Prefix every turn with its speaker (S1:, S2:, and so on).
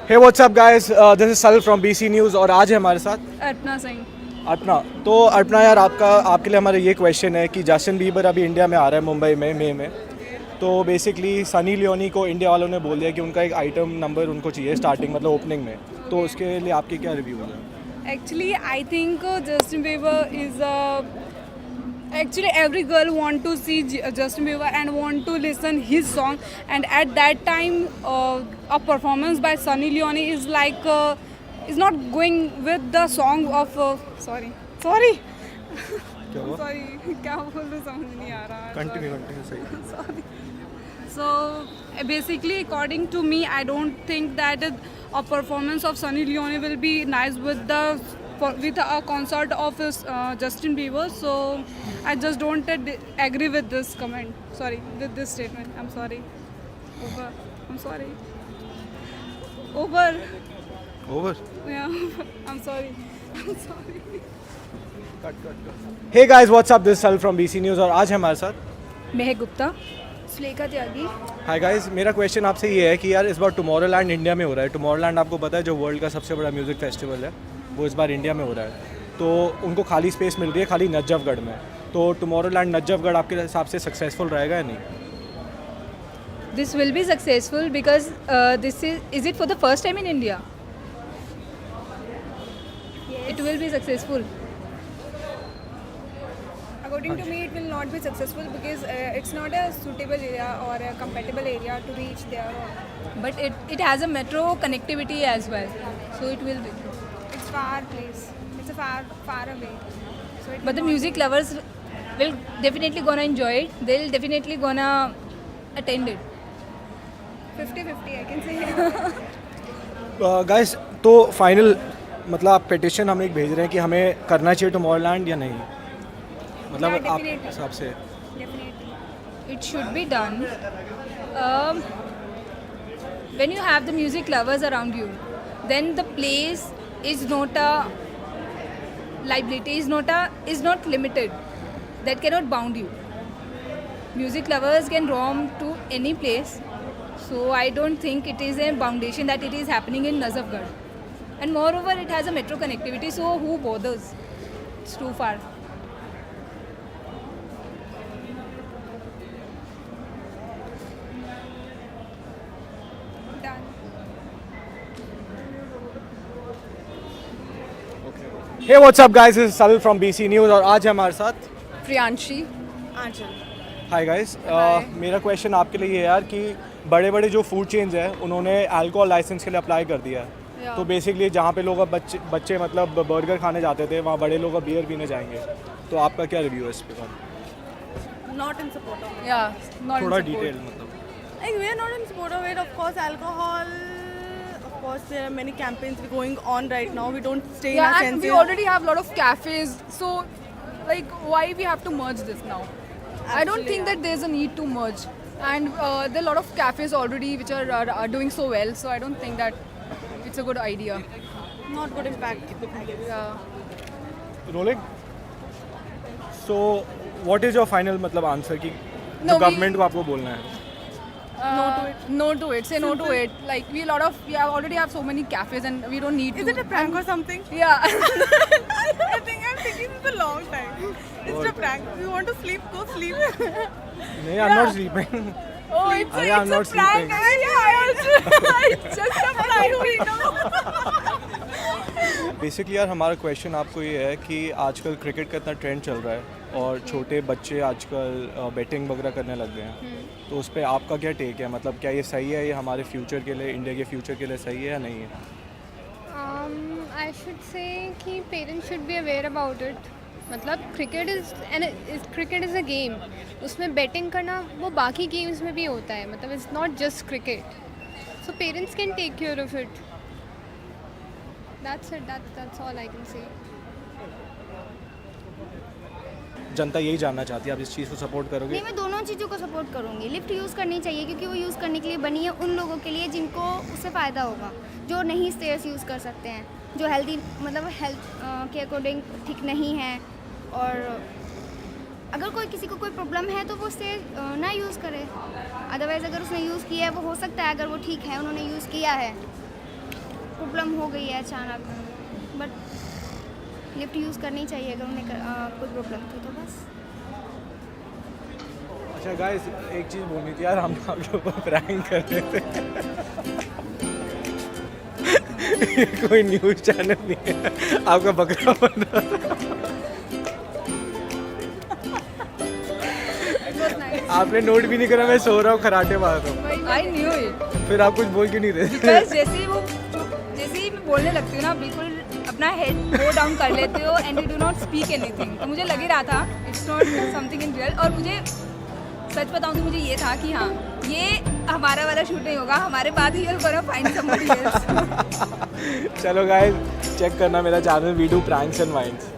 S1: Hey what's up guys, this is Sal from BC News और आज है हमारे साथ
S2: अर्पना सिंह।
S1: अर्पना। तो अर्पना यार, आपके लिए हमारा ये क्वेश्चन है कि जस्टिन बीबर अभी इंडिया में आ रहा है, मुंबई में मई में। तो बेसिकली सनी लियोनी को इंडिया वालों ने बोल दिया कि उनका एक आइटम नंबर उनको चाहिए स्टार्टिंग, मतलब ओपनिंग में। तो उसके लिए आपके क्या रिव्यू है?
S2: Actually, I think Justin Bieber is actually every girl want to see Justin Bieber and want to listen his song. And at that time, a performance by Sunny Leone is like is not going with the song of sorry.
S1: क्या हुआ?
S2: Sorry, क्या बोलूं समझ नहीं आ रहा।
S1: Continue सही।
S2: Sorry. So basically, according to me, I don't think that a performance of Sunny Leone will be nice with a concert of Justin Bieber. So I just don't agree with this comment. Sorry, with this statement. I'm sorry. Over. I'm sorry. Over.
S1: Over.
S2: Yeah. I'm sorry. I'm sorry.
S1: Hey guys what's up, this सल from BC news और आज है हमारे साथ
S2: Mehak Gupta, Sulekha Tyagi.
S1: Hi guys. मेरा question आपसे ये है कि यार इस बार टुमारोलैंड इंडिया में हो रहा है। टुमारोलैंड आपको पता है जो वर्ल्ड का सबसे बड़ा म्यूज़िक फेस्टिवल है, वो इस बार इंडिया में हो रहा है। तो उनको खाली स्पेस मिल रही है खाली नजफगढ़ में। तो टुमारोलैंड नजफगढ़ आपके हिसाब से सक्सेसफुल रहेगा या नहीं?
S3: This will be successful because this is it for the first time in India? It will be successful.
S4: According to me, it will not be successful because it's not a suitable area or a compatible area to reach there.
S3: But it has a metro connectivity as well. So it will be.
S4: It's far place. It's a far away. So it
S3: But the music lovers will definitely gonna enjoy it. They'll definitely gonna attend it.
S4: 50-50 I can say.
S1: Guys तो final मतलब आप petition हम एक भेज रहे हैं कि हमें करना चाहिए टुमारोलैंड या नहीं, मतलब
S4: Yeah,
S1: आप
S4: definitely.
S1: हिसाब से।
S4: Definitely.
S3: It should be done. Um, when you have the music lovers around you, then the place is not a liability, is not limited. That cannot bound you. Music lovers can roam to any place. So I don't think it is a foundation that it is happening in Nazafgarh. And moreover, it has a metro connectivity, so who bothers? It's too far.
S4: Done.
S1: Hey what's up guys, this is Sal from BC news और आज है हमारे साथ
S2: प्रियांशी।
S4: Anchal.
S1: Hi guys. मेरा question आपके लिए ये है यार कि बड़े बड़े जो फूड चेन्स हैं उन्होंने अल्कोहल लाइसेंस के लिए अप्लाई कर दिया है। तो बेसिकली जहाँ पे लोग अब बच्चे मतलब बर्गर खाने जाते थे, वहाँ बड़े लोग अब बियर पीने जाएंगे। तो आपका क्या रिव्यू है इस पे?
S4: Not in support of it.
S2: Yeah, not in
S1: थोड़ा
S2: support.
S1: डिटेल मतलब।
S5: Like we are not in support of it. Of course, alcohol. Of course, there are many campaigns going on right now. We don't stay in
S2: Yeah,
S5: our
S2: and we
S5: senses.
S2: already have a lot of cafes, so like why we have to merge this now? I don't think that there's a need to merge, and there are a lot of cafes already which are doing so well, so I don't think that it's a good idea.
S5: Not good impact.
S2: Yeah.
S1: Rolling. So what is your final मतलब answer कि
S2: No,
S1: जो
S2: we-
S1: government को आपको बोलना है?
S2: No to it. No to it. Say no to it. Like we already have so many cafes, and we don't need
S5: Is
S2: to.
S5: it a prank or something?
S2: Yeah.
S5: I think I'm thinking this a long time. It's a prank. We want to sleep. Go sleep.
S1: नहीं, I am not sleeping.
S2: Oh, it's
S1: अरे I am not
S2: prank.
S1: Sleeping.
S2: Yeah, I also. It's just a prank. We know.
S1: Basically यार हमारा question आपको ये है कि आजकल cricket का इतना ट्रेंड चल रहा है और छोटे बच्चे आजकल बैटिंग वगैरह करने लग गए हैं। तो उस पर आपका क्या टेक है? मतलब क्या ये सही है, ये हमारे फ्यूचर के लिए, इंडिया के फ्यूचर के लिए सही है या नहीं है?
S6: I should say कि parents should be aware about it. मतलब cricket is a game. उसमें betting करना वो बाकी games में भी होता है. मतलब it's not just cricket. So parents can take care of it. That's it. That's all I can say.
S7: जनता यही जानना चाहती है, आप इस चीज़ को सपोर्ट करोगे?
S8: नहीं, मैं दोनों चीज़ों को सपोर्ट करूँगी। लिफ्ट यूज़ करनी चाहिए क्योंकि वो यूज़ करने के लिए बनी है उन लोगों के लिए जिनको उससे फ़ायदा होगा, जो नहीं स्टेयर्स यूज़ कर सकते हैं, जो हेल्दी मतलब हेल्थ के अकॉर्डिंग ठीक नहीं है। और अगर कोई किसी को कोई प्रॉब्लम है तो वो स्टेयर ना यूज़ करे। अदरवाइज़ अगर उसने यूज़ किया है, वो हो सकता है अगर वो ठीक है, उन्होंने यूज़ किया है प्रॉब्लम हो गई है अचानक, बट लिफ्ट यूज़ करनी चाहिए अगर उन्हें कोई प्रॉब्लम थी तो बस।
S1: अच्छा गाइस, एक चीज़ बोलनी थी यार, हम आपके ऊपर प्रैंक कर रहे थे। ये कोई न्यूज़ चैनल नहीं है, आपका बकरा बन रहा था। आपने नोट भी नहीं करा मैं सो रहा हूँ, खराटे मार रहा हूँ।
S2: आई न्यू इट,
S1: फिर आप कुछ बोल क्यों नहीं रहे?
S3: बिकॉज जैसे ही मैं बोलने लगती हूँ ना, बिल्कुल अपना हेड गो डाउन कर लेते हो and you do not speak anything. तो मुझे लग ही रहा था it's not something in real. और मुझे सच बताऊँ तो मुझे ये था कि हाँ, ये हमारा वाला शूट नहीं होगा, हमारे बाद ही गोना फाइंड समबडी एल्स।
S1: चलो गाइस, चेक करना मेरा channel, we do pranks and wines.